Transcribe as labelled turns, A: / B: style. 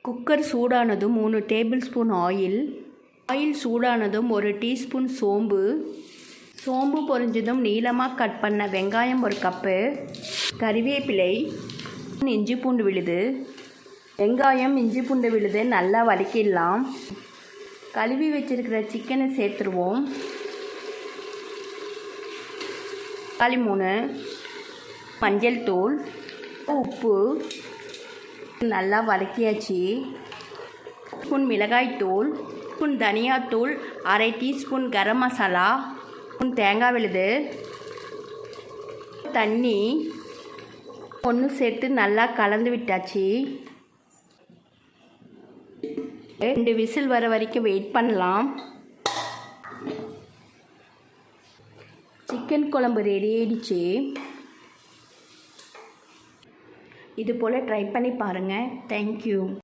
A: Cooker சூடானதும் 3 table spoon oil சூடானதும் 1 teaspoon சோம்பு பொரிஞ்சதும் நீளமாக கட் பண்ண வெங்காயம் 1 கப்பு, கறிவேப்பிலை, இஞ்சி பூண்டு விழுது. வெங்காயம் இஞ்சி பூண்டு விழுது நல்லா வதக்கிடலாம். கழுவி வச்சிருக்கிற சிக்கனை சேர்த்துருவோம். தக்காளி 3, மஞ்சள் தூள், உப்பு நல்லா வதக்கியாச்சு. ஸ்பூன் மிளகாய்த்தூள், ஸ்பூன் தனியாத்தூள், அரை டீஸ்பூன் கரம் மசாலா, தேங்காய் விழுது, தண்ணி ஒன்று சேர்த்து நல்லா கலந்து விட்டாச்சு. 2 விசில் வர வரைக்கும் வெயிட் பண்ணலாம். சிக்கன் குழம்பு ரெடி ஆயிடுச்சு. இது போல் ட்ரை பண்ணி பாருங்கள். தேங்க்யூ.